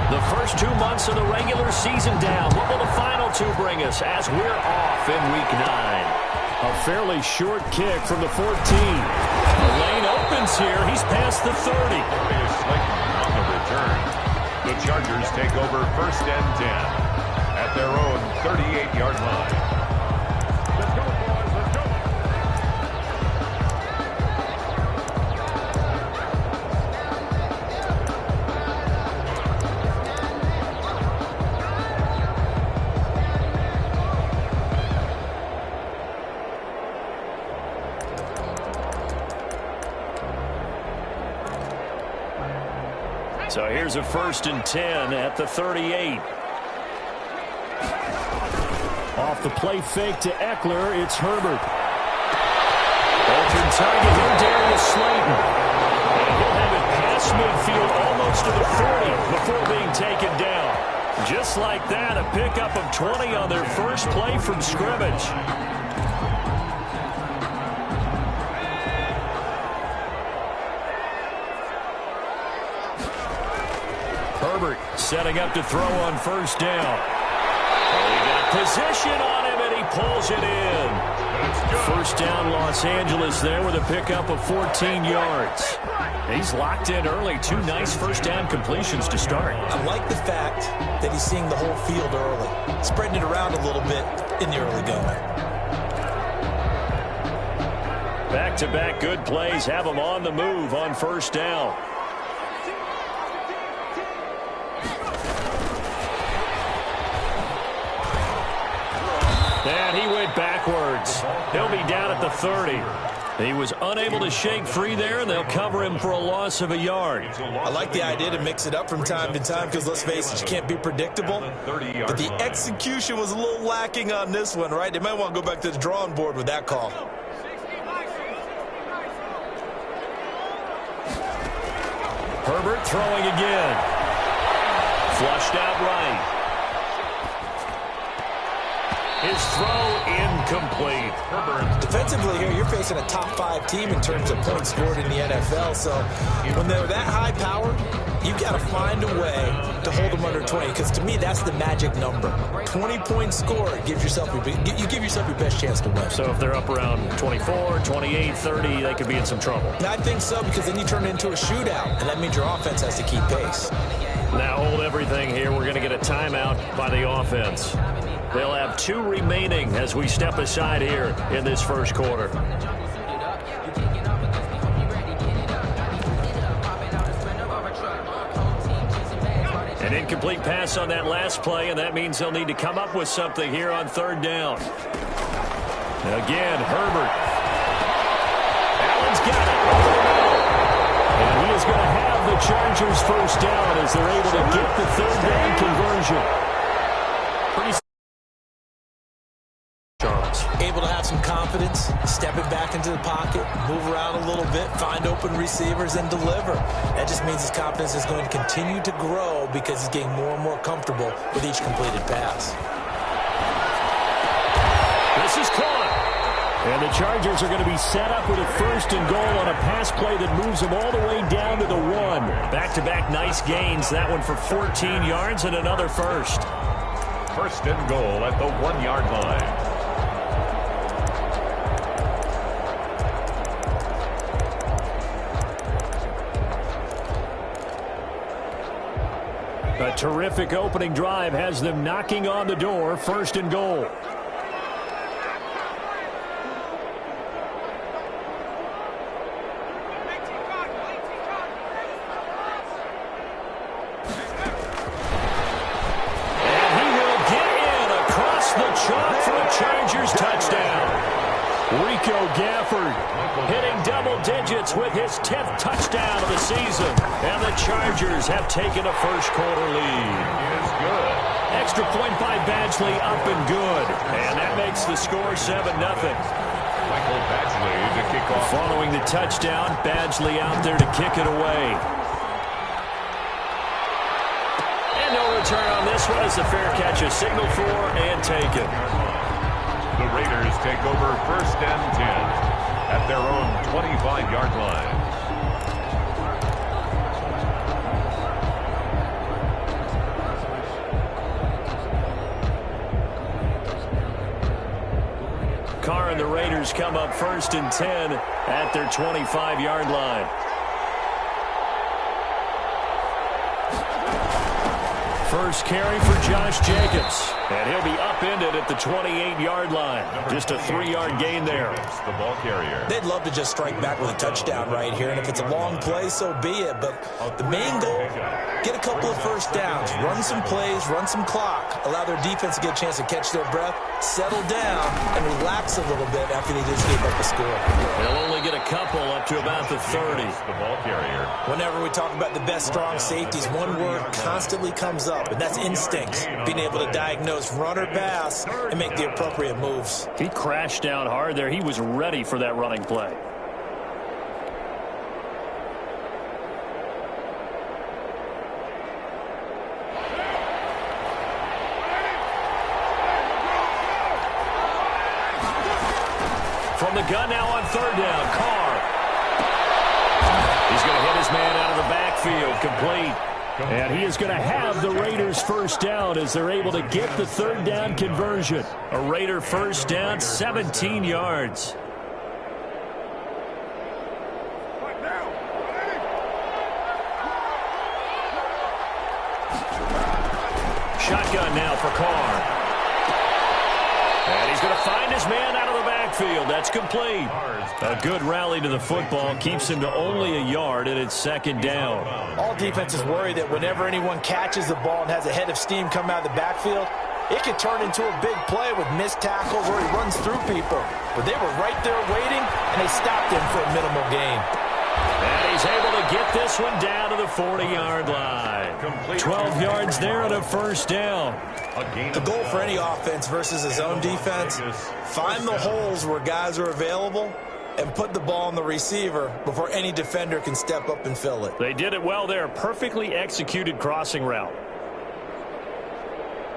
The first 2 months of the regular season down. What will the final two bring us as we're off in Week 9? A fairly short kick from the 14. The lane opens here. He's past the 30. On the return. The Chargers take over 1st and 10 at their own 38-yard line. Let's go, boys. Let's go. So here's a 1st and 10 at the 38. Off the play fake to Eckler, it's Herbert. Open target here, Darius Slayton. And he'll have it past midfield almost to the 40 before being taken down. Just like that, a pickup of 20 on their first play from scrimmage. Herbert setting up to throw on 1st down. He got position on him, and he pulls it in. 1st down, Los Angeles there with a pickup of 14 yards. He's locked in early. 2 nice 1st down completions to start. I like the fact that he's seeing the whole field early, spreading it around a little bit in the early going. Back-to-back good plays have him on the move on 1st down. And he went backwards. He'll be down at the 30. He was unable to shake free there, and they'll cover him for a loss of a yard. I like the idea to mix it up from time to time because, let's face it, you can't be predictable. But the execution was a little lacking on this one, right? They might want to go back to the drawing board with that call. Herbert throwing again. Flushed out right. His throw incomplete. Defensively here, you're facing a top 5 team in terms of points scored in the NFL. So when they're that high powered, you've got to find a way to hold them under 20. Because to me, that's the magic number. 20 points scored gives yourself your best chance to win. So if they're up around 24, 28, 30, they could be in some trouble. I think so, because then you turn it into a shootout, and that means your offense has to keep pace. Now hold everything here. We're going to get a timeout by the offense. They'll have 2 remaining as we step aside here in this first quarter. An incomplete pass on that last play, and that means they'll need to come up with something here on 3rd down. Again, Herbert. Allen's got it over the middle. And he is going to have the Chargers 1st down as they're able to get the 3rd down conversion. Able to have some confidence, stepping back into the pocket, move around a little bit, find open receivers, and deliver. That just means his confidence is going to continue to grow because he's getting more and more comfortable with each completed pass. This is caught. And the Chargers are going to be set up with a 1st and goal on a pass play that moves them all the way down to the 1. Back-to-back nice gains. That one for 14 yards and another 1st. 1st and goal at the 1-yard line. A terrific opening drive has them knocking on the door. 1st and goal. And he will get in across the chalk for a Chargers touchdown. Rico Gafford hitting double digits with his 10th touchdown of the season. And the Chargers have taken a first quarter lead. Is good. Extra point by Badgley up and good. And that makes the score 7-0. Michael Badgley to kick off. Following the touchdown, Badgley out there to kick it away. And no return on this one as the fair catch is signaled for and taken. The Raiders take over 1st and 10 at their own 25-yard line. Carr and the Raiders come up 1st and 10 at their 25-yard line. First carry for Josh Jacobs. And he'll be upended at the 28-yard line. Just a 3-yard gain there. The ball carrier. They'd love to just strike back with a touchdown right here. And if it's a long play, so be it. But the main goal, get a couple of first downs. Run some plays, run some clock. Allow their defense to get a chance to catch their breath, settle down, and relax a little bit after they just gave up a score. They'll only get a couple up to about the 30. The ball carrier. Whenever we talk about the best strong safeties, one word constantly comes up, and that's instincts. Being able to diagnose run or pass and make the appropriate moves. He crashed down hard there. He was ready for that running play. From the gun now on 3rd down, Carr. He's going to hit his man out of the backfield, complete. And he is going to have the Raiders first down as they're able to get the 3rd down conversion. A Raider first down, 17 yards. Shotgun now for Carr. And he's going to find his man out of the backfield. That's complete. A good rally to the football keeps him to only a yard, and it's 2nd down. All defenses worry that whenever anyone catches the ball and has a head of steam come out of the backfield, it could turn into a big play with missed tackles or he runs through people. But they were right there waiting, and they stopped him for a minimal gain. And he's able to get this one down to the 40-yard line. 12 yards there on a first down. The goal for any offense versus his own defense, find the holes where guys are available and put the ball on the receiver before any defender can step up and fill it. They did it well there. Perfectly executed crossing route.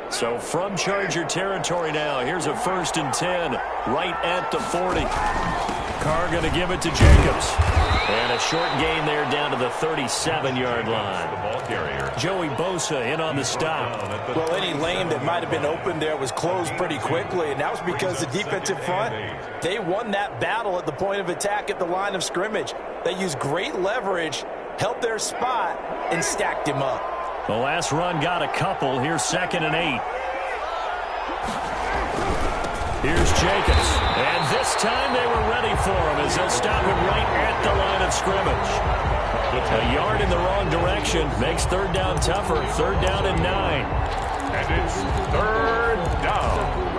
So from Charger territory now, here's a 1st and 10 right at the 40. Carr going to give it to Jacobs. And a short gain there down to the 37-yard line. The ball carrier. Joey Bosa in on the stop. Well, any lane that might have been open there was closed pretty quickly, and that was because the defensive front, they won that battle at the point of attack at the line of scrimmage. They used great leverage, held their spot, and stacked him up. The last run got a couple. Here's 2nd and 8. Here's Jacobs. And this time they were ready for him as they'll stop him right at the line of scrimmage. A yard in the wrong direction makes 3rd down tougher. 3rd down and 9. And it's 3rd down.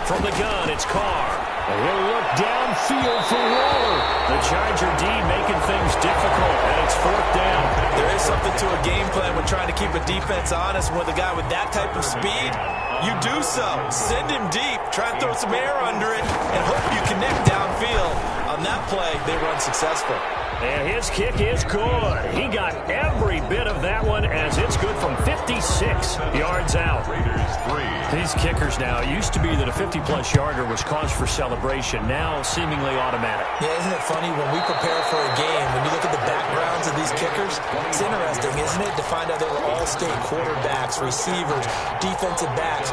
From the gun, it's Carr. And he'll look downfield for Waller. The Charger D making things difficult, and it's 4th down. There is something to a game plan when trying to keep a defense honest. With a guy with that type of speed, you do so. Send him deep, try and throw some air under it, and hope you connect downfield. On that play, they were unsuccessful. And his kick is good. He got every bit of that one as it's good from 56 yards out. Raiders 3. These kickers now, it used to be that a 50-plus yarder was cause for celebration. Now seemingly automatic. Yeah, isn't it funny when we prepare for a game, when you look at the backgrounds of these kickers, it's interesting, isn't it, to find out they were all-state quarterbacks, receivers, defensive backs,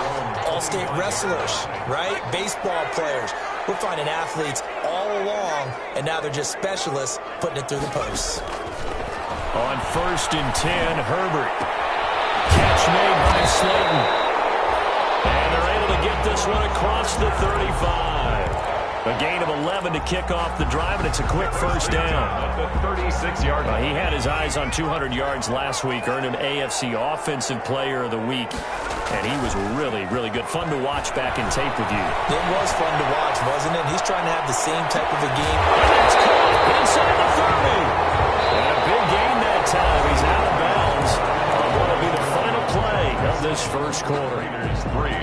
all-state wrestlers, right? Baseball players. We're finding athletes all along, and now they're just specialists putting it through the posts. On 1st and 10, Herbert. Catch made by Slayton. And they're able to get this one across the 35. A gain of 11 to kick off the drive, and it's a quick first down. The 36-yard line. He had his eyes on 200 yards last week, earned an AFC Offensive Player of the Week. And he was really, really good. Fun to watch back in tape with you. It was fun to watch, wasn't it? He's trying to have the same type of a game. And it's caught inside the 30. And a big gain that time. He's out of bounds on what will be the final play of this first quarter. Raiders 3.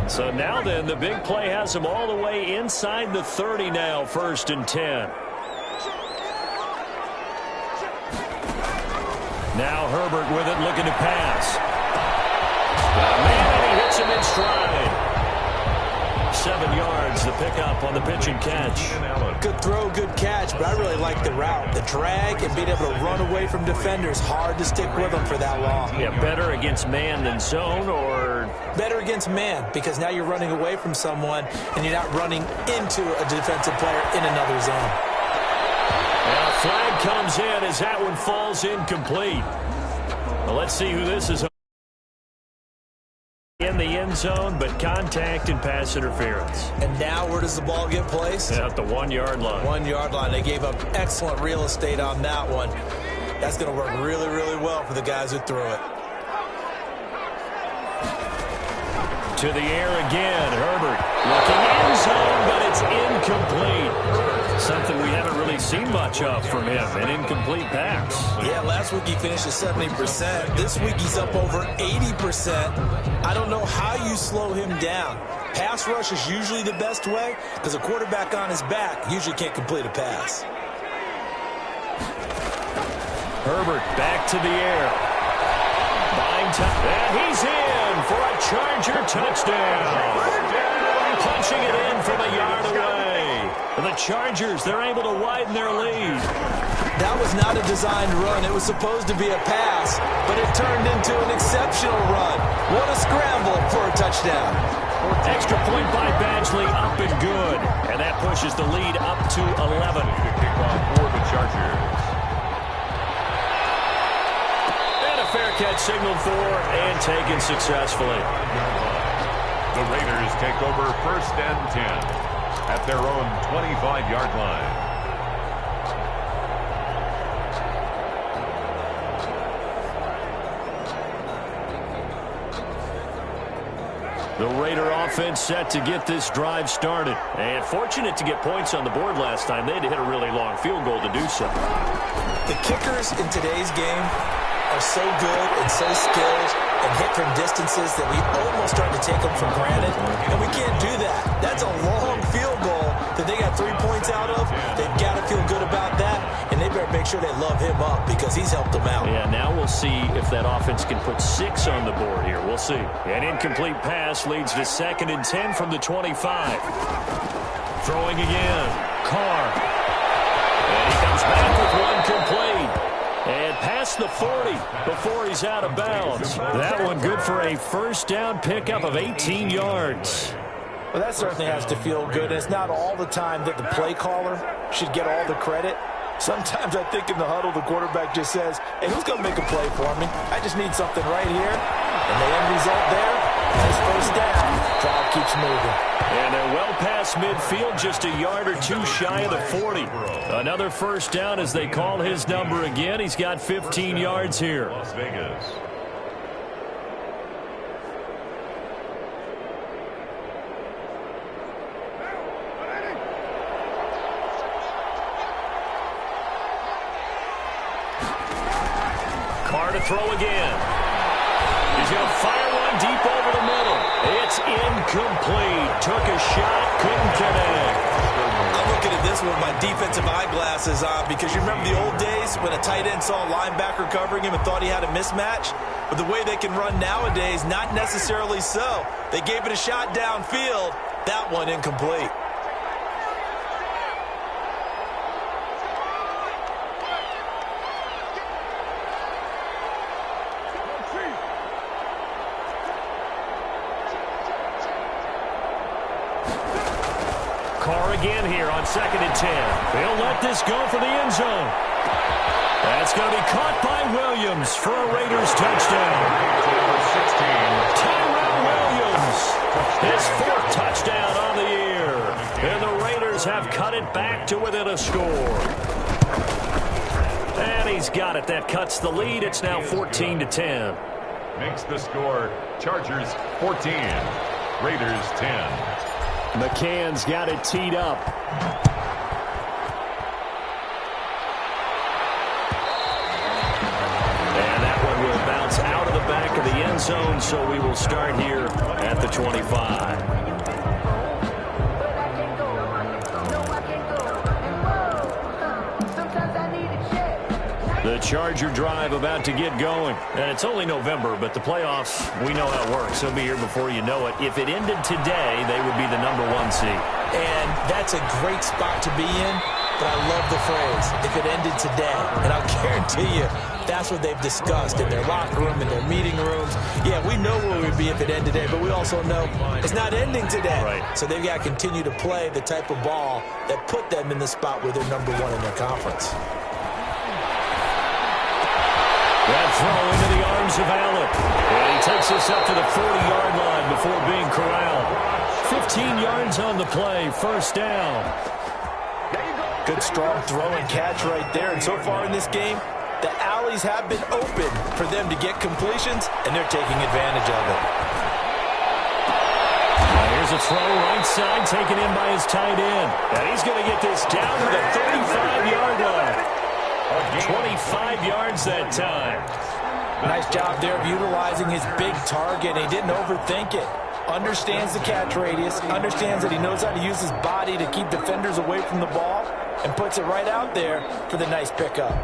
So now then, the big play has him all the way inside the 30 now, 1st and 10. Now Herbert with it, looking to pass. Got a man, and he hits him in stride. 7 yards, the pickup on the pitch and catch. Good throw, good catch, but I really like the route. The drag and being able to run away from defenders, hard to stick with them for that long. Yeah, better against man than zone, or? Better against man, because now you're running away from someone and you're not running into a defensive player in another zone. And a flag comes in as that one falls incomplete. Well, let's see who this is. In the end zone, but contact and pass interference. And now where does the ball get placed? At the 1 yard line. 1 yard line. They gave up excellent real estate on that one. That's going to work really, really well for the guys who threw it. To the air again. Herbert looking end zone, but it's incomplete. Something we haven't really seen much of from him, an incomplete pass. Yeah, last week he finished at 70%. This week he's up over 80%. I don't know how you slow him down. Pass rush is usually the best way because a quarterback on his back usually can't complete a pass. Herbert back to the air. Buying time. And he's in for a Charger touchdown. Punching it in from a yard away. The Chargers, they're able to widen their lead. That was not a designed run. It was supposed to be a pass, but it turned into an exceptional run. What a scramble for a touchdown. Extra point by Badgley, up and good. And that pushes the lead up to 11. Kickoff for the Chargers. And a fair catch signaled for and taken successfully. The Raiders take over 1st and 10 at their own 25-yard line. The Raider offense set to get this drive started. And fortunate to get points on the board last time. They had to hit a really long field goal to do so. The kickers in today's game are so good and so skilled and hit from distances that we almost start to take them for granted. And we can't do that. That's a long field goal that they got 3 points out of. They've got to feel good about that. And they better make sure they love him up because he's helped them out. Yeah, now we'll see if that offense can put 6 on the board here. We'll see. An incomplete pass leads to 2nd and 10 from the 25. Throwing again. Carr. And he comes back with one complete. And past the 40 before he's out of bounds. That one good for a 1st down pickup of 18 yards. Well, that certainly has to feel good. It's not all the time that the play caller should get all the credit. Sometimes I think in the huddle, the quarterback just says, hey, who's going to make a play for me? I just need something right here. And the end result there, nice 1st down. Drive keeps moving. And they're well past midfield, just a yard or 2 shy of the 40. Another 1st down as they call his number again. He's got 15 yards here. Las Vegas. Carr to throw again. He's going to fire one deep over the middle. It's incomplete. Took a shot, couldn't connect. I'm looking at this with my defensive eyeglasses on because you remember the old days when a tight end saw a linebacker covering him and thought he had a mismatch? But the way they can run nowadays, not necessarily so. They gave it a shot downfield. That one incomplete. Carr again here on 2nd and 10. They'll let this go for the end zone. That's going to be caught by Williams for a Raiders touchdown. Tyrell Williams, his 4th touchdown on the year. And the Raiders have cut it back to within a score. And he's got it. That cuts the lead. It's now 14-10. Makes the score Chargers 14, Raiders 10. McCann's got it teed up. And that one will bounce out of the back of the end zone, so we will start here at the 25. The Charger drive about to get going. And it's only November, but the playoffs, we know how it works. They'll be here before you know it. If it ended today, they would be the #1 seed. And that's a great spot to be in, but I love the phrase, if it ended today. And I'll guarantee you, that's what they've discussed in their locker room, in their meeting rooms. Yeah, we know where we'd be if it ended today, but we also know it's not ending today. Right. So they've got to continue to play the type of ball that put them in the spot where they're #1 in their conference. That throw into the arms of Allen. And he takes us up to the 40-yard line before being corralled. 15 yards on the play, first down. Good, strong throw and catch right there. And so far in this game, the alleys have been open for them to get completions, and they're taking advantage of it. Here's a throw right side, taken in by his tight end. And he's going to get this down to the 35-yard line. 25 yards that time. Nice job there of utilizing his big target. He didn't overthink it. Understands the catch radius, understands that he knows how to use his body to keep defenders away from the ball, and puts it right out there for the nice pickup.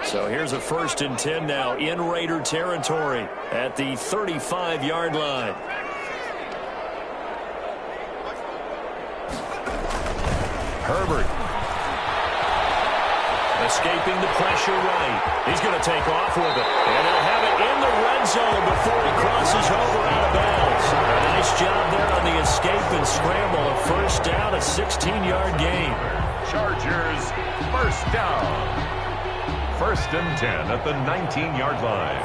So here's a 1st and 10 now in Raider territory at the 35-yard line. Herbert. Escaping the pressure right. He's going to take off with it. And they'll have it in the red zone before he crosses over out of bounds. A nice job there on the escape and scramble. A first down, a 16-yard gain. Chargers, first down. 1st and 10 at the 19-yard line.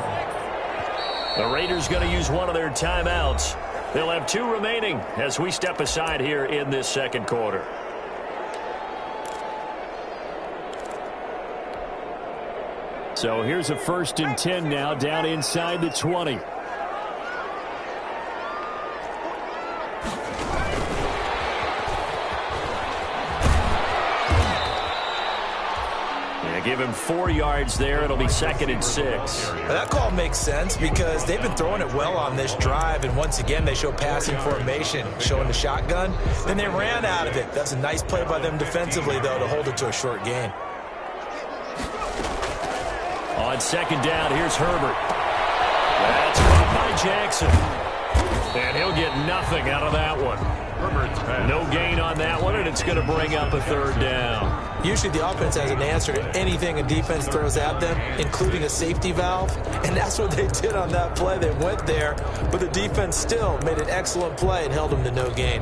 The Raiders going to use one of their timeouts. They'll have 2 remaining as we step aside here in this second quarter. So here's a 1st and 10 now down inside the 20. Give him 4 yards there. It'll be 2nd and 6. That call makes sense because they've been throwing it well on this drive, and once again they show passing formation, showing the shotgun. Then they ran out of it. That's a nice play by them defensively, though, to hold it to a short gain. On 2nd down, here's Herbert. That's caught by Jackson. And he'll get nothing out of that one. Herbert's pass. No gain on that one, and it's going to bring up a 3rd down. Usually the offense has an answer to anything a defense throws at them, including a safety valve, and that's what they did on that play. They went there, but the defense still made an excellent play and held them to no gain.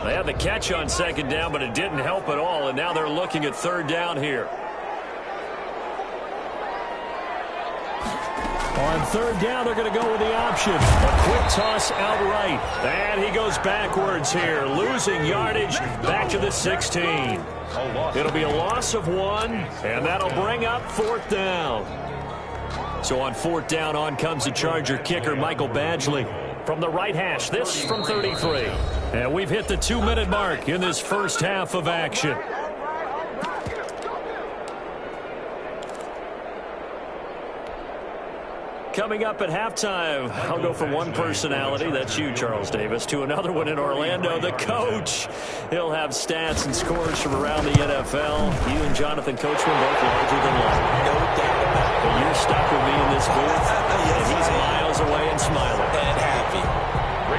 They had the catch on 2nd down, but it didn't help at all, and now they're looking at 3rd down here. On 3rd down, they're going to go with the option. A quick toss outright. And he goes backwards here, losing yardage back to the 16. It'll be a loss of 1, and that'll bring up 4th down. So on 4th down, on comes the Charger kicker, Michael Badgley. From the right hash, this from 33. And we've hit the 2-minute mark in this first half of action. Coming up at halftime, I'll go from one personality, that's you, Charles Davis, to another one in Orlando, the coach. He'll have stats and scores from around the NFL. You and Jonathan Coachman both larger than life. No doubt about it. But you're stuck with me in this booth, and he's miles away and smiling. And happy.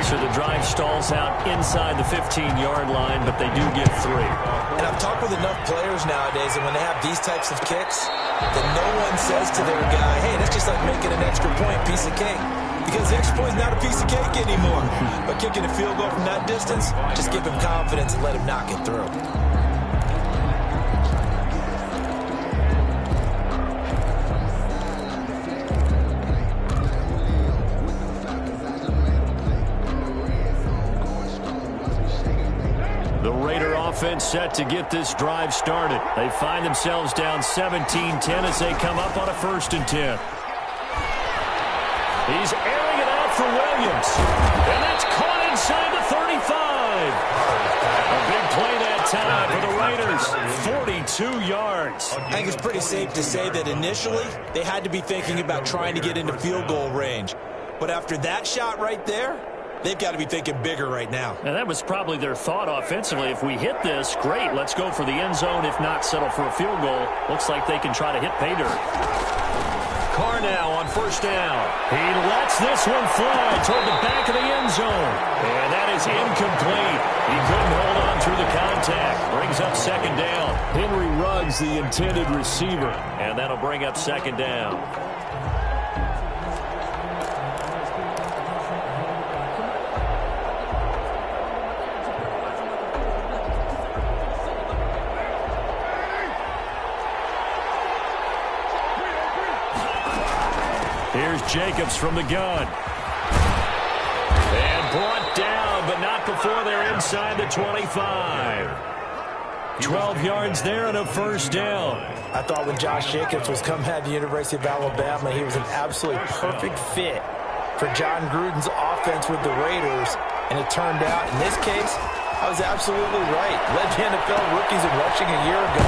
So the drive stalls out inside the 15-yard line, but they do get 3. And I've talked with enough players nowadays, and when they have these types of kicks, that no one says to their guy, hey, that's just like making an extra point, piece of cake. Because the extra point is not a piece of cake anymore. But kicking a field goal from that distance, just give him confidence and let him knock it through. The Raider offense set to get this drive started. They find themselves down 17-10 as they come up on a 1st and 10. He's airing it out for Williams. And that's caught inside the 35. A big play that time for the Raiders. 42 yards. I think it's pretty safe to say that initially they had to be thinking about trying to get into field goal range. But after that shot right there, they've got to be thinking bigger right now. And that was probably their thought offensively. If we hit this, great, let's go for the end zone. If not, settle for a field goal. Looks like they can try to hit pay dirt. Carr now on first down. He lets this one fly toward the back of the end zone. And that is incomplete. He couldn't hold on through the contact. Brings up second down. Henry Ruggs, the intended receiver. And that'll bring up second down. Here's Jacobs from the gun. And brought down, but not before they're inside the 25. 12 yards there and a first down. I thought when Josh Jacobs was coming out of the University of Alabama, he was an absolutely perfect fit for John Gruden's offense with the Raiders. And it turned out, in this case, I was absolutely right. Led the NFL rookies in rushing a year ago.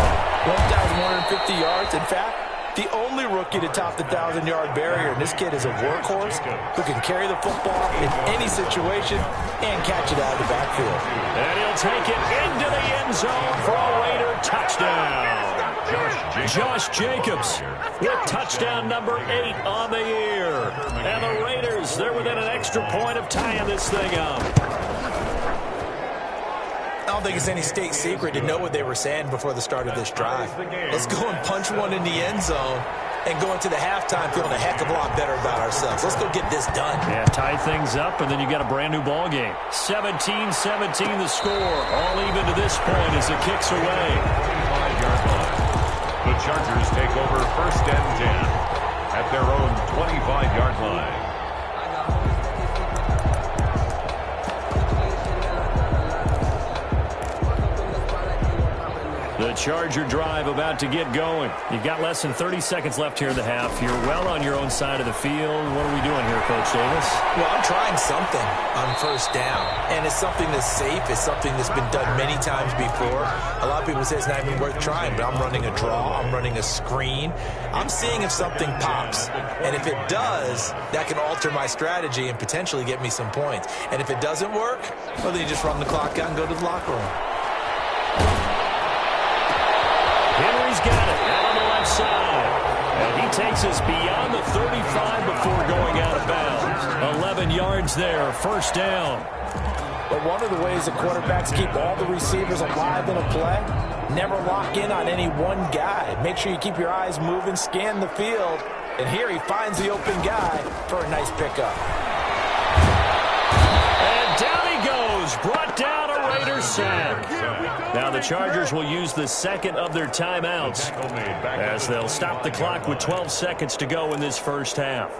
1,150 yards. In fact, the only rookie to top the 1,000-yard barrier. And this kid is a workhorse who can carry the football in any situation and catch it out of the backfield. And he'll take it into the end zone for a Raider touchdown. Josh Jacobs with touchdown number 8 on the year. And the Raiders, they're within an extra point of tying this thing up. I don't think it's any state secret to know what they were saying before the start of this drive. Let's go and punch one in the end zone and go into the halftime feeling a heck of a lot better about ourselves. Let's go get this done. Yeah, tie things up, and then you got a brand new ball game. 17-17 the score. All even to this point as the kick's away. 5-yard line. The Chargers take over first and 10 at their own 25-yard line. The Charger drive about to get going. You've got less than 30 seconds left here in the half. You're well on your own side of the field. What are we doing here, Coach Davis? Well, I'm trying something on first down, and it's something that's safe. It's something that's been done many times before. A lot of people say it's not even worth trying, but I'm running a draw. I'm running a screen. I'm seeing if something pops, and if it does, that can alter my strategy and potentially get me some points. And if it doesn't work, well, then you just run the clock out and go to the locker room. Henry's got it out on the left side. And he takes us beyond the 35 before going out of bounds. 11 yards there, first down. But one of the ways the quarterbacks keep all the receivers alive in a play, never lock in on any one guy. Make sure you keep your eyes moving, scan the field. And here he finds the open guy for a nice pickup. And down he goes, brought down a Raider sack. Now the Chargers will use the second of their timeouts as they'll stop the clock with 12 seconds to go in this first half.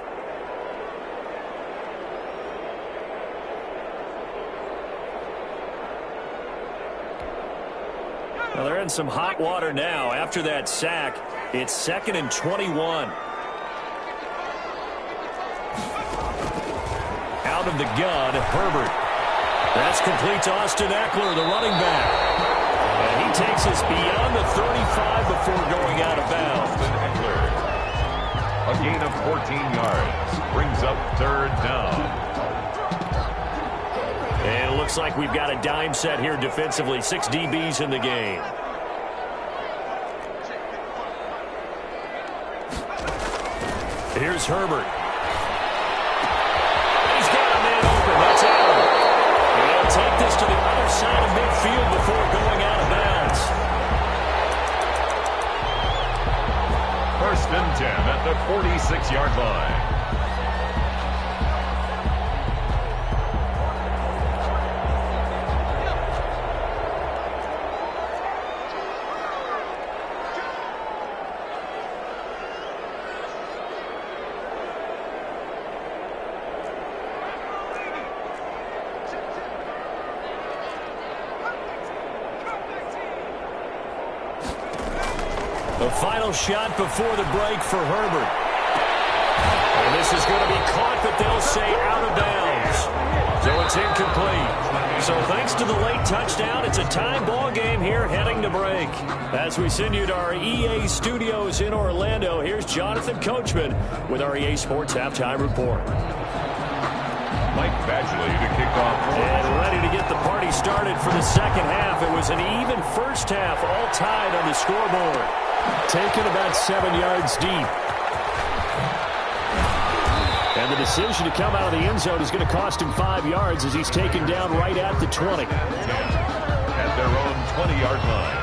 Well, they're in some hot water now. After that sack, it's 2nd and 21. Out of the gun, Herbert. That's complete to Austin Eckler, the running back. And he takes us beyond the 35 before going out of bounds. A gain of 14 yards brings up third down. And it looks like we've got a dime set here defensively. 6 DBs in the game. Here's Herbert. He's got a man open. That's out. He'll take this to the other side of midfield before going out of bounds. First and 10 at the 46-yard line. The final shot before the break for Herbert. And this is going to be caught, but they'll say out of bounds. So it's incomplete. So thanks to the late touchdown, it's a tie ball game here heading to break. As we send you to our EA studios in Orlando, here's Jonathan Coachman with our EA Sports Halftime Report. Mike Badgley to kick off. And ready to get the party started for the second half. It was an even first half, all tied on the scoreboard. Taken about 7 yards deep. And the decision to come out of the end zone is going to cost him 5 yards as he's taken down right at the 20. At their own 20-yard line.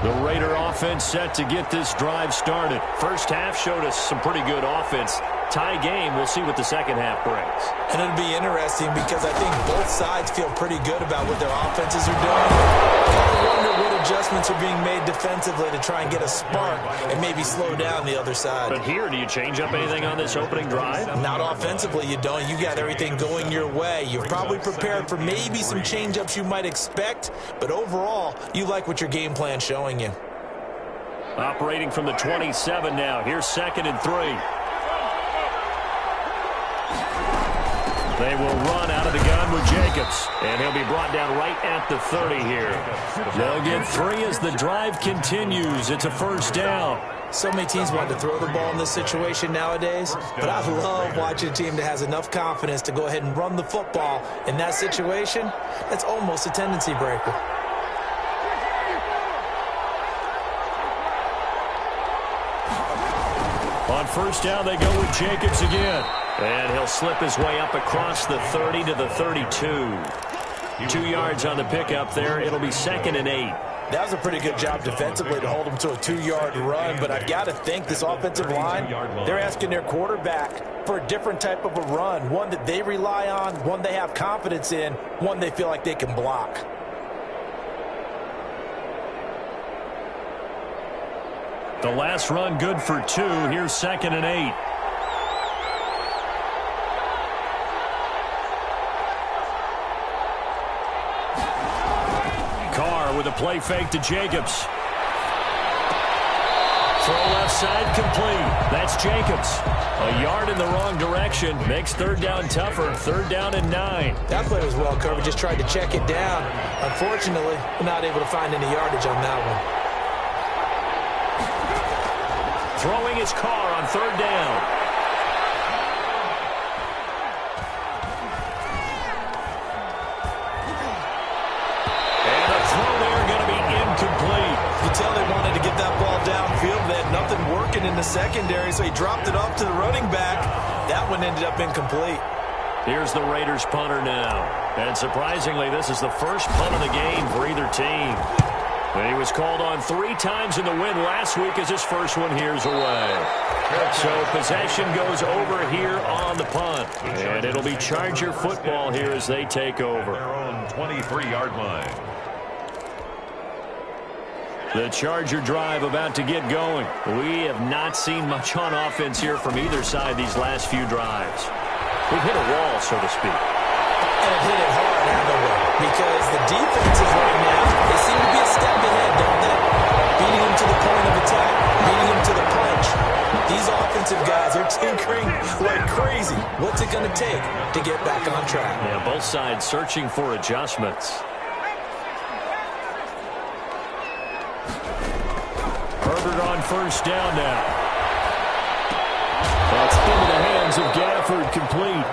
The Raider offense set to get this drive started. First half showed us some pretty good offense. Tie game, we'll see what the second half brings. And it'll be interesting because I think both sides feel pretty good about what their offenses are doing. I wonder what adjustments are being made defensively to try and get a spark and maybe slow down the other side. But here, do you change up anything on this opening drive? Not offensively, you don't. You got everything going your way. You're probably prepared for maybe some change-ups you might expect, but overall, you like what your game plan's showing you. Operating from the 27 now. Here's 2nd and 3. They will run out of the gun with Jacobs, and he'll be brought down right at the 30 here. They'll get 3 as the drive continues. It's a first down. So many teams want to throw the ball in this situation nowadays, but I love watching a team that has enough confidence to go ahead and run the football. In that situation, that's almost a tendency breaker. On first down, they go with Jacobs again. And he'll slip his way up across the 30 to the 32. 2 yards on the pickup there. It'll be 2nd and 8. That was a pretty good job defensively to hold him to a 2-yard run, but I've got to think this offensive line, they're asking their quarterback for a different type of a run, one that they rely on, one they have confidence in, one they feel like they can block. The last run good for 2. Here's 2nd and 8. With a play fake to Jacobs. Throw left side complete. That's Jacobs. A yard in the wrong direction. Makes 3rd down tougher. 3rd down and 9. That play was well covered. Just tried to check it down. Unfortunately, we're not able to find any yardage on that one. Throwing his car on 3rd down. You tell they wanted to get that ball downfield. They had nothing working in the secondary, so he dropped it off to the running back. That one ended up incomplete. Here's the Raiders punter now. And surprisingly, this is the first punt of the game for either team. And he was called on 3 times in the win last week as his first one here's away. So possession goes over here on the punt. And it'll be Charger football here as they take over. Their own 23-yard line. The Charger drive about to get going. We have not seen much on offense here from either side these last few drives. We've hit a wall, so to speak. And hit it hard, haven't we? Because the defenses right now, they seem to be a step ahead, don't they? Beating them to the point of attack, beating them to the punch. These offensive guys are tinkering like crazy. What's it going to take to get back on track? Yeah, both sides searching for adjustments. Herbert on first down now. That's into the hands of Gafford, complete.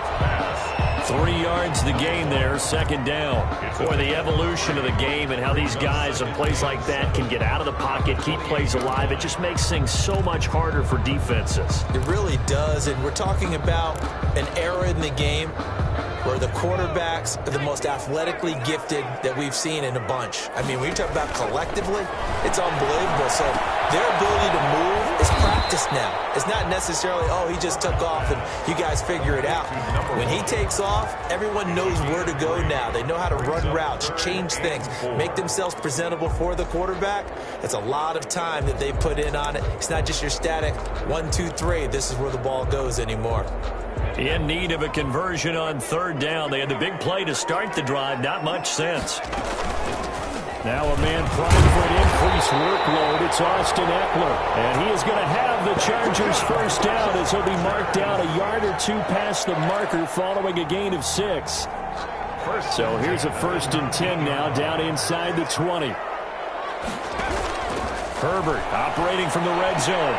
3 yards the gain there, 2nd down. Boy, the evolution of the game and how these guys on plays like that can get out of the pocket, keep plays alive, it just makes things so much harder for defenses. It really does, and we're talking about an era in the game where the quarterbacks are the most athletically gifted that we've seen in a bunch. I mean, when you talk about collectively, it's unbelievable. So their ability to move is practiced now. It's not necessarily, oh, he just took off and you guys figure it out. When he takes off, everyone knows where to go now. They know how to run routes, change things, make themselves presentable for the quarterback. It's a lot of time that they put in on it. It's not just your static 1, 2, 3, this is where the ball goes anymore. In need of a conversion on 3rd down. They had the big play to start the drive. Not much sense. Now a man primed for an increased workload. It's Austin Eckler. And he is going to have the Chargers first down as he'll be marked down a yard or two past the marker following a gain of 6. So here's a 1st and 10 now down inside the 20. Herbert operating from the red zone.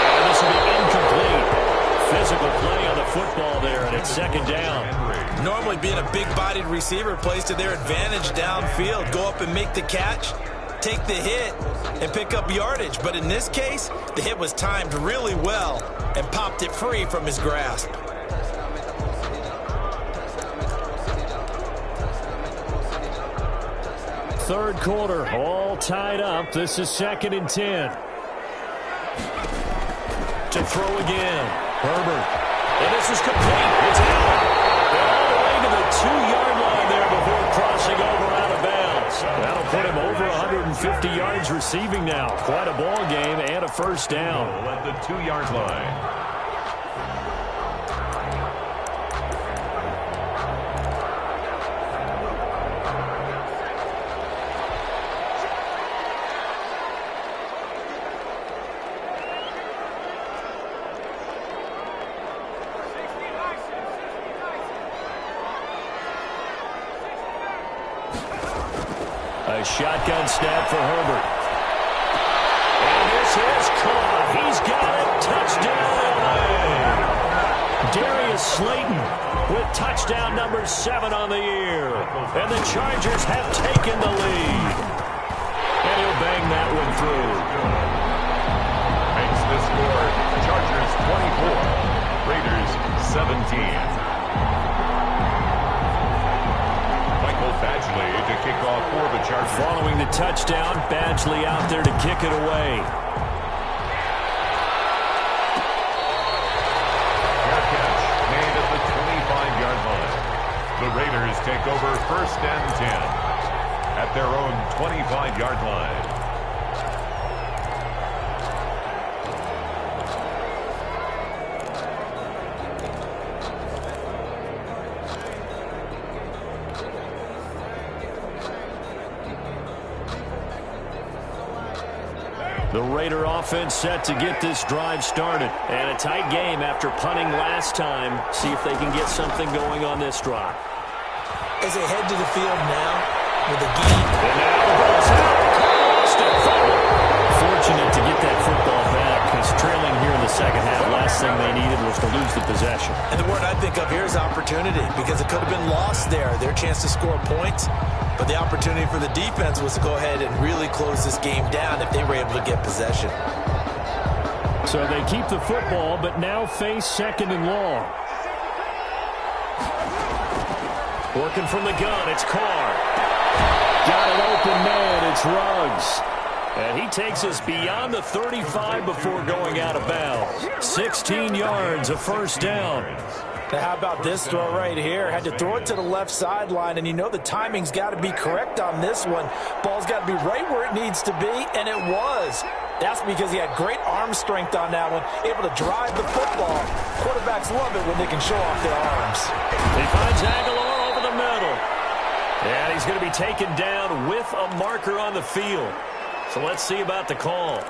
And this will be incomplete. Physical play on the football there, and it's 2nd down. Normally being a big-bodied receiver plays to their advantage downfield. Go up and make the catch, take the hit, and pick up yardage. But in this case, the hit was timed really well and popped it free from his grasp. Third quarter, all tied up. This is 2nd and 10. To throw again. Herbert. And this is complete. It's out. They're all the way to the 2-yard line there before crossing over out of bounds. That'll put him over 150 yards receiving now. Quite a ball game and a first down. At the 2-yard line. Shotgun snap for Herbert. And this is caught. He's got it. Touchdown, LA. Darius Slayton with touchdown number 7 on the year. And the Chargers have taken the lead. And he'll bang that one through. Makes the score Chargers 24, Raiders 17. Badgley to kick off for the Chargers. Following the touchdown, Badgley out there to kick it away. Fair catch made at the 25-yard line. The Raiders take over 1st and 10 at their own 25-yard line. The Raider offense set to get this drive started. And a tight game after punting last time. See if they can get something going on this drive. As they head to the field now with a game. And now the ball's out. Fortunate to get that football back because trailing here in the second half, last thing they needed was to lose the possession. And the word I think of here is opportunity because it could have been lost there. Their chance to score points. But the opportunity for the defense was to go ahead and really close this game down if they were able to get possession. So they keep the football, but now face 2nd and long. Working from the gun, it's Carr. Got an open man, it's Ruggs. And he takes us beyond the 35 before going out of bounds. 16 yards, a first down. Now how about this throw right here? Had to throw it to the left sideline, and you know the timing's got to be correct on this one. Ball's got to be right where it needs to be, and it was. That's because he had great arm strength on that one, able to drive the football. Quarterbacks love it when they can show off their arms. He finds Aguilar over the middle. And he's going to be taken down with a marker on the field. So let's see about the call.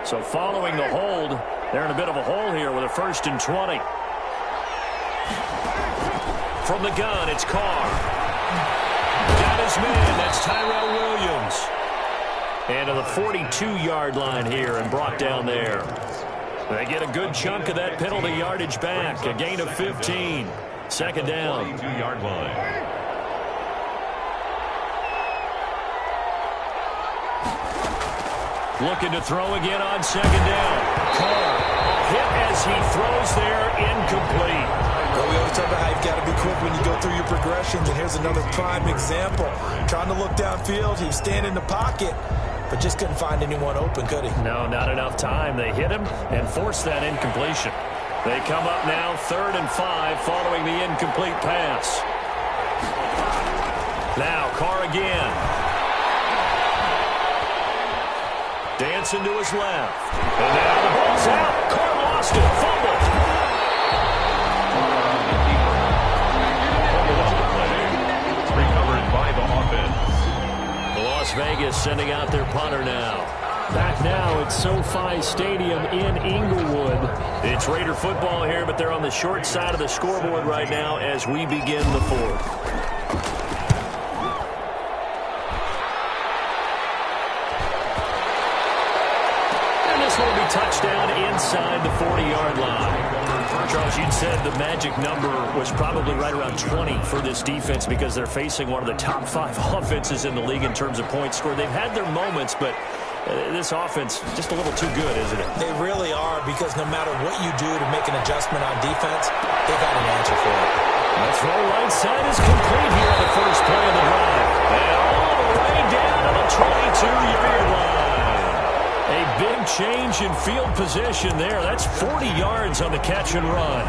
So following the hold, they're in a bit of a hole here with a 1st and 20. From the gun, it's Carr. Got his man, that's Tyrell Williams. And to the 42-yard line here and brought down there. They get a good chunk of that penalty yardage back. A gain of 15. 2nd down. 42-yard line. Looking to throw again on 2nd down. Carr hit as he throws there, incomplete. Well, we always talk about how you've got to be quick when you go through your progressions, and here's another prime example. Trying to look downfield, he was standing in the pocket, but just couldn't find anyone open, could he? No, not enough time. They hit him and forced that incompletion. They come up now 3rd and 5 following the incomplete pass. Now Carr again. Dancing to his left. And now the ball's out. Carr lost it. Fumble. Recovered by the offense. Las Vegas sending out their punter now. Back now at SoFi Stadium in Inglewood. It's Raider football here, but they're on the short side of the scoreboard right now as we begin the fourth. And this will be touchdown inside the 40-yard line. Charles, you'd said the magic number was probably right around 20 for this defense because they're facing one of the top 5 offenses in the league in terms of points scored. They've had their moments, but this offense just a little too good, isn't it? They really are, because no matter what you do to make an adjustment on defense, they've got an answer for it. Let's roll right side is complete here on the first play of the drive. And all the way down to the 22-yard line. A big change in field position there. That's 40 yards on the catch and run.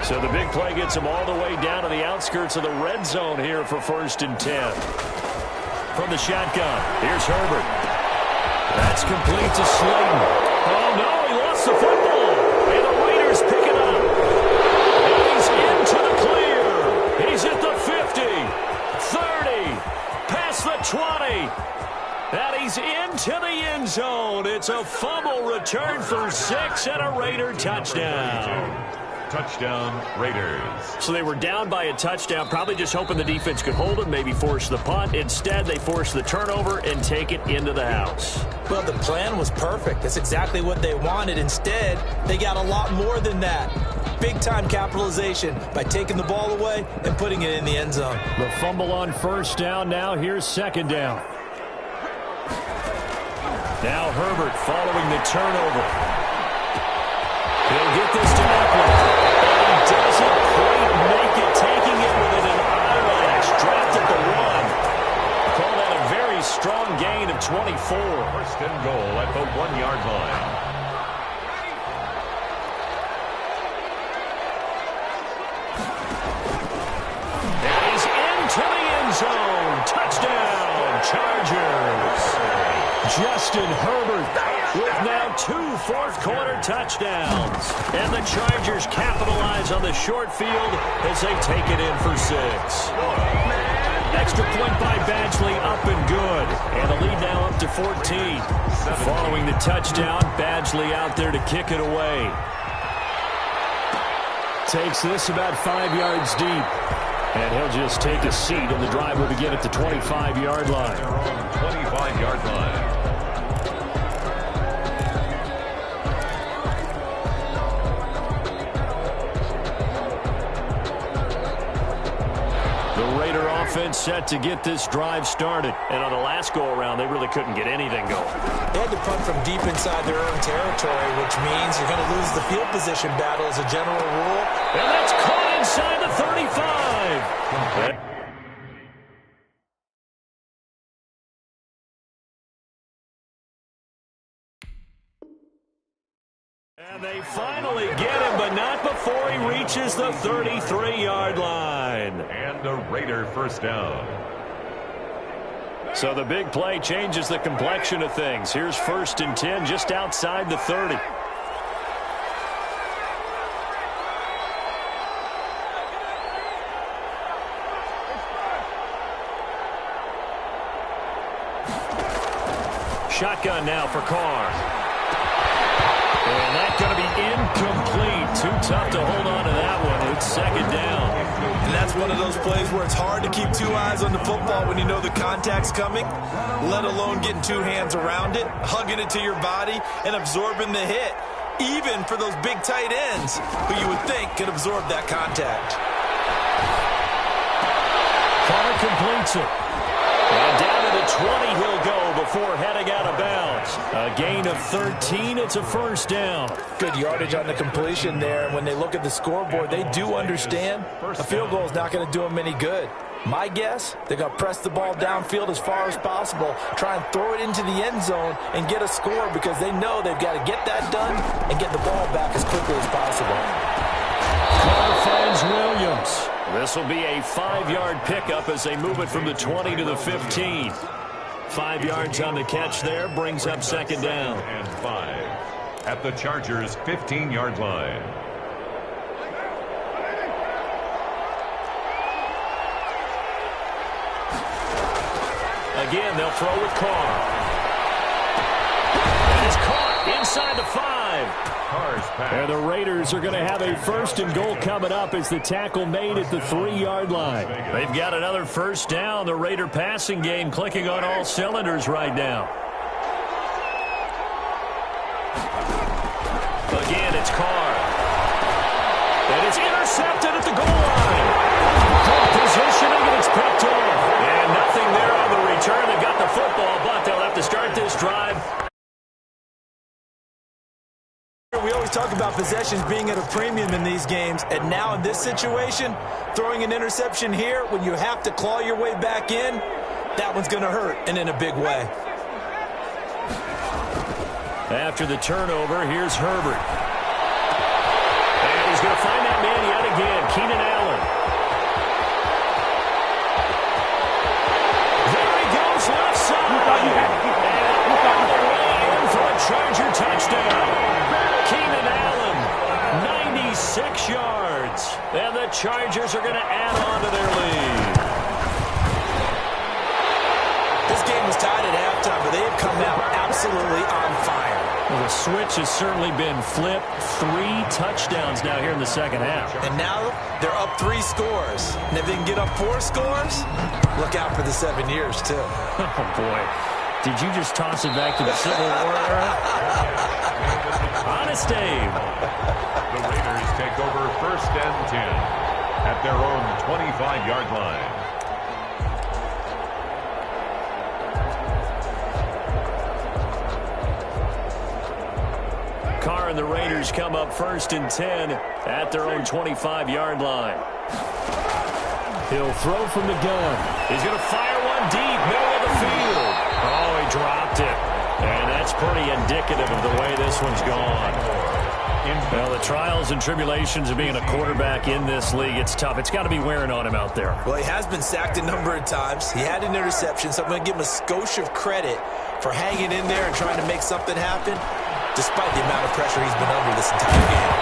So the big play gets him all the way down to the outskirts of the red zone here for 1st and 10. From the shotgun, here's Herbert. That's complete to Slayton. Oh, no, he lost the football. And the Raiders pick it up. And he's into the clear. He's at the 50, 30, past the 20. And he's into the end zone. It's a fumble return for 6 and a Raider touchdown. Touchdown, Raiders. So they were down by a touchdown, probably just hoping the defense could hold them, maybe force the punt. Instead, they forced the turnover and take it into the house. Well, the plan was perfect. That's exactly what they wanted. Instead, they got a lot more than that. Big-time capitalization by taking the ball away and putting it in the end zone. The fumble on 1st down. Now here's 2nd down. Now Herbert following the turnover. He'll get this to Eckler. And he doesn't quite make it, taking it with an eyelash. Dropped at the 1. Call that a very strong gain of 24. 1st and goal at the 1-yard line. And he's into the end zone. Touchdown, Chargers. Justin Herbert with now 2 fourth-quarter touchdowns. And the Chargers capitalize on the short field as they take it in for 6. Extra point by Badgley, up and good. And the lead now up to 14. Following the touchdown, Badgley out there to kick it away. Takes this about 5 yards deep. And he'll just take a seat, and the drive will begin at the 25-yard line. 25-yard line. Offense set to get this drive started. And on the last go-around, they really couldn't get anything going. They had to punt from deep inside their own territory, which means you're going to lose the field position battle as a general rule. And that's caught inside the 35. And they finally get him, but not before he reaches the 33-yard line. And a Raider 1st down. So the big play changes the complexion of things. Here's 1st and 10 just outside the 30. Shotgun now for Carr. And that's going to be incomplete. Too tough to hold on to that one. It's 2nd down. And that's one of those plays where it's hard to keep 2 eyes on the football when you know the contact's coming, let alone getting 2 hands around it, hugging it to your body, and absorbing the hit, even for those big tight ends who you would think could absorb that contact. Carr completes it. And down to the 20 he'll go before heading out of bounds. A gain of 13. It's a 1st down. Good yardage on the completion there. And when they look at the scoreboard, they do understand a field goal is not going to do them any good. My guess, they're going to press the ball downfield as far as possible, try and throw it into the end zone and get a score because they know they've got to get that done and get the ball back as quickly as possible. Carr finds Williams. This will be a 5-yard pickup as they move it from the 20 to the 15. 5 yards on the catch there, brings up second down. And 5 at the Chargers' 15-yard line. Again, they'll throw with Carr. And it's caught inside the 5. And the Raiders are going to have a 1st and goal coming up as the tackle made at the 3-yard line. They've got another first down. The Raider passing game clicking on all cylinders right now. Again, it's Carr. And it's intercepted at the goal line. Good positioning, and it's picked off. And nothing there on the return. They got the football, but they'll have to start this drive. We always talk about possessions being at a premium in these games, and now in this situation, throwing an interception here when you have to claw your way back in, that one's going to hurt, and in a big way. After the turnover, here's Herbert. And he's going to find that man yet again, Keenan Allen. There he goes, left side. And all the way in for a Charger touchdown. Keenan Allen, 96 yards. And the Chargers are going to add on to their lead. This game was tied at halftime, but they have come out absolutely on fire. Well, the switch has certainly been flipped. 3 touchdowns now here in the second half. And now they're up 3 scores. And if they can get up 4 scores, look out for the 7 years, too. Oh, boy. Did you just toss it back to the Civil War era? Honest Abe. The Raiders take over 1st and 10 at their own 25-yard line. Carr and the Raiders come up 1st and 10 at their own 25-yard line. He'll throw from the gun. He's going to fire one deep, middle of the field. Oh, he dropped it. And that's pretty indicative of the way this one's gone. Well, the trials and tribulations of being a quarterback in this league, it's tough. It's got to be wearing on him out there. Well, he has been sacked a number of times. He had an interception, so I'm going to give him a skosh of credit for hanging in there and trying to make something happen, despite the amount of pressure he's been under this entire game.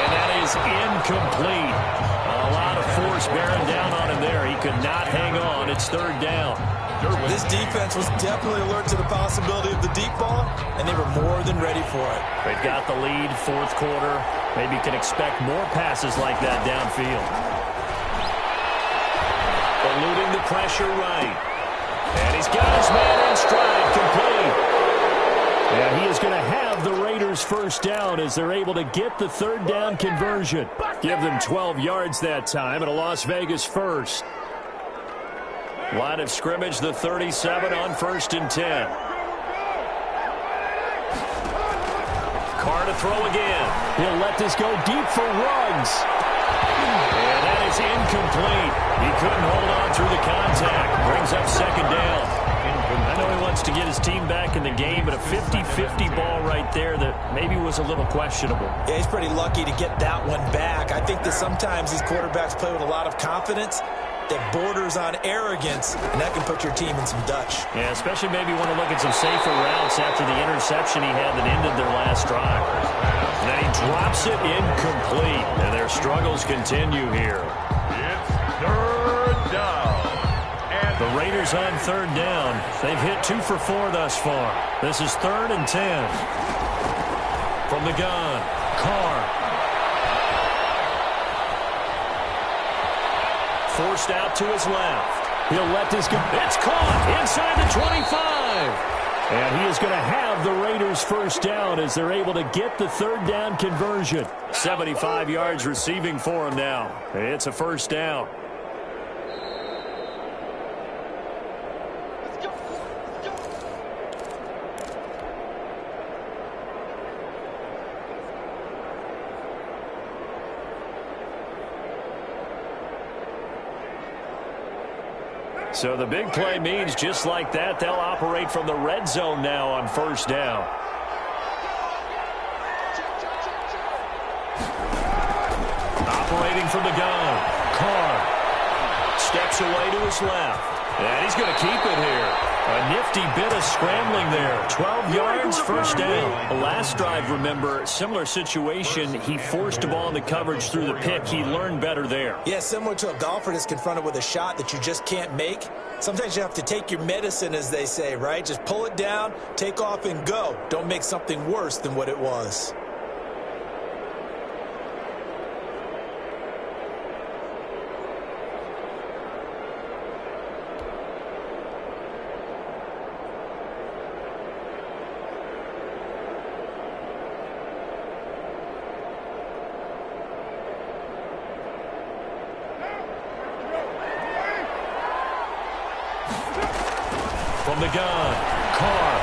And that is incomplete. A lot of force bearing down on him there. He could not hang on. It's 3rd down. This defense was definitely alert to the possibility of the deep ball, and they were more than ready for it. They've got the lead, 4th quarter. Maybe can expect more passes like that downfield. Eluding the pressure right. And he's got his man in stride, complete. And he is going to have the Raiders' 1st down as they're able to get the 3rd down conversion. Give them 12 yards that time and a Las Vegas 1st. Line of scrimmage, the 37 on 1st and 10. Carr to throw again. He'll let this go deep for Ruggs. And that is incomplete. He couldn't hold on through the contact. Brings up 2nd down. I know he wants to get his team back in the game, but a 50-50 ball right there that maybe was a little questionable. Yeah, he's pretty lucky to get that one back. I think that sometimes these quarterbacks play with a lot of confidence that borders on arrogance, and that can put your team in some Dutch. Yeah, especially maybe want to look at some safer routes after the interception he had that ended their last drive. And then he drops it incomplete, and their struggles continue here. It's 3rd down. The Raiders on 3rd down. They've hit 2 for 4 thus far. This is 3rd and 10. From the gun, Carr. Forced out to his left. He'll let this go. It's caught inside the 25. And he is going to have the Raiders' 1st down as they're able to get the 3rd down conversion. 75 yards receiving for him now. It's a 1st down. So the big play means just like that, they'll operate from the red zone now on 1st down. Operating from the gun, Carr. steps away to his left. And he's going to keep it here. A nifty bit of scrambling there. 12 yards, first down. The last drive, remember, similar situation. He forced the ball in the coverage through the pick. He learned better there. Yeah, similar to a golfer that's confronted with a shot that you just can't make. Sometimes you have to take your medicine, as they say, right? Just pull it down, take off, and go. Don't make something worse than what it was. From the gun, Carr.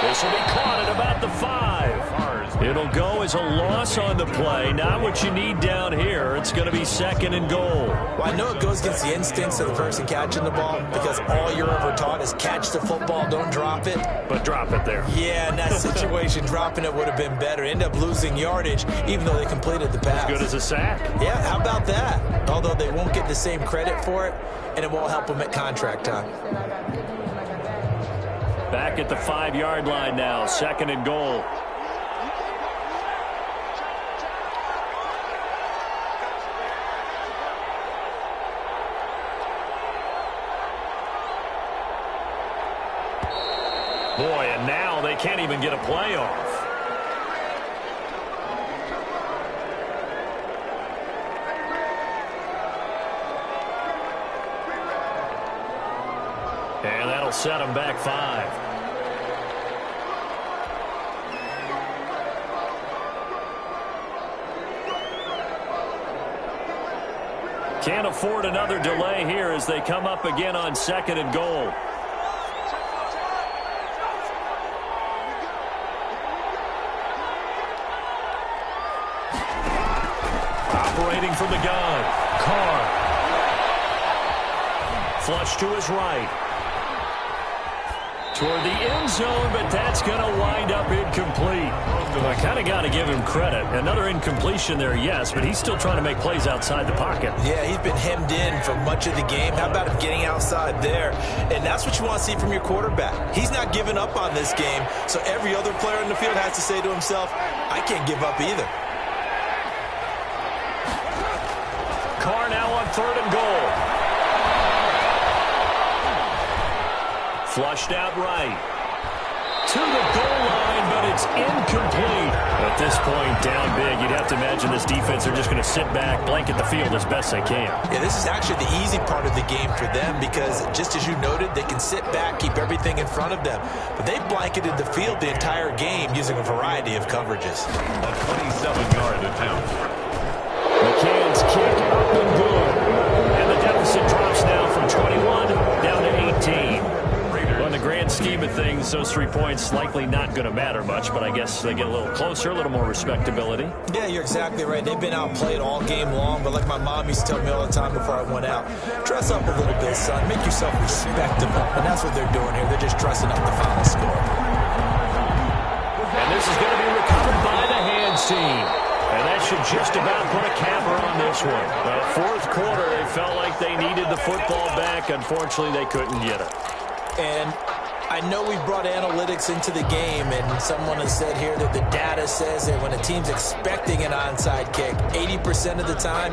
This will be caught at about the 5. It'll go as a loss on the play. Not what you need down here. It's going to be second and goal. Well, I know it goes against the instincts of the person catching the ball because all you're ever taught is catch the football, don't drop it. But drop it there. Yeah, in that situation, dropping it would have been better. End up losing yardage, even though they completed the pass. As good as a sack. Yeah, how about that? Although they won't get the same credit for it, and it won't help them at contract time. Back at the 5-yard line now, second and goal. Boy, and now they can't even get a play off. And that'll set them back 5. Can't afford another delay here as they come up again on second and goal. Operating from the gun, Carr. Flush to his right. Toward the end zone, but that's going to wind up incomplete. I kind of got to give him credit. Another incompletion there, yes, but he's still trying to make plays outside the pocket. Yeah, he's been hemmed in for much of the game. How about him getting outside there? And that's what you want to see from your quarterback. He's not giving up on this game, so every other player in the field has to say to himself, I can't give up either. Carr now on third and goal. Flushed out right. To the goal line, but it's incomplete. At this point, down big, you'd have to imagine this defense are just going to sit back, blanket the field as best they can. Yeah, this is actually the easy part of the game for them because, just as you noted, they can sit back, keep everything in front of them. But they blanketed the field the entire game using a variety of coverages. A 27-yard attempt. McCann's kick up and good. And the deficit drops now from 21 down to 18. In the grand scheme of things, those 3 points likely not going to matter much, but I guess they get a little closer, a little more respectability. Yeah, you're exactly right. They've been outplayed all game long, but like my mom used to tell me all the time before I went out, dress up a little bit, son. Make yourself respectable. And that's what they're doing here. They're just dressing up the final score. And this is going to be recovered by the hands team. And that should just about put a capper on this one. Fourth quarter, they felt like they needed the football back. Unfortunately, they couldn't get it. And I know we've brought analytics into the game, and someone has said here that the data says that when a team's expecting an onside kick, 80% of the time,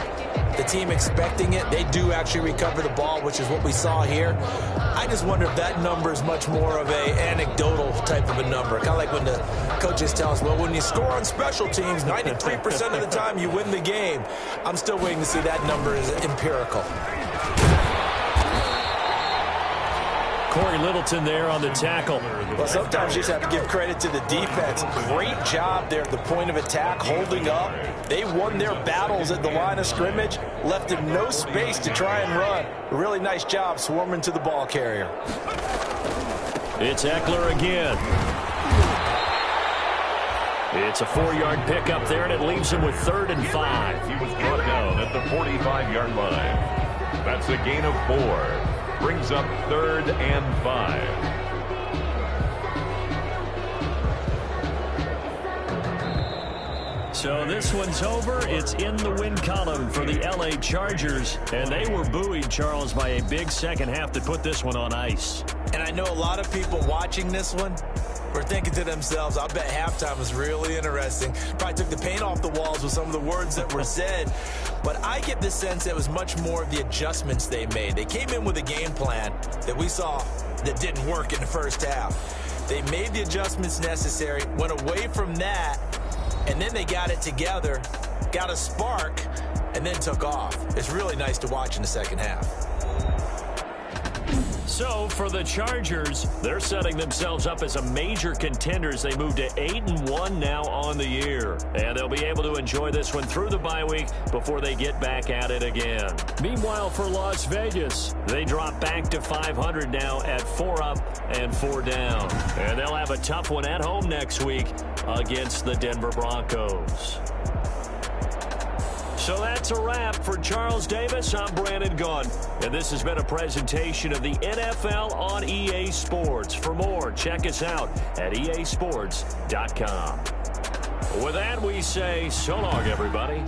the team expecting it, they do actually recover the ball, which is what we saw here. I just wonder if that number is much more of a anecdotal type of a number. Kind of like when the coaches tell us, well, when you score on special teams, 93% of the time you win the game. I'm still waiting to see that number is empirical. Corey Littleton there on the tackle. Well, sometimes you just have to give credit to the defense. Great job there at the point of attack, holding up. They won their battles at the line of scrimmage, left them no space to try and run. A really nice job swarming to the ball carrier. It's Eckler again. It's a 4-yard pickup there, and it leaves him with 3rd and 5. He was brought down at the 45-yard line. That's a gain of 4. Brings up 3rd and 5. So this one's over. It's in the win column for the L.A. Chargers. And they were buoyed, Charles, by a big second half to put this one on ice. And I know a lot of people watching this one were thinking to themselves, I bet halftime was really interesting. Probably took the paint off the walls with some of the words that were said. But I get the sense it was much more of the adjustments they made. They came in with a game plan that we saw that didn't work in the first half. They made the adjustments necessary, went away from that, and then they got it together, got a spark, and then took off. It's really nice to watch in the second half. So for the Chargers, they're setting themselves up as a major contender as they move to 8-1 now on the year. And they'll be able to enjoy this one through the bye week before they get back at it again. Meanwhile, for Las Vegas, they drop back to 500 now at 4 up and 4 down. And they'll have a tough one at home next week against the Denver Broncos. So that's a wrap for Charles Davis. I'm Brandon Gunn, and this has been a presentation of the NFL on EA Sports. For more, check us out at easports.com. With that, we say so long, everybody.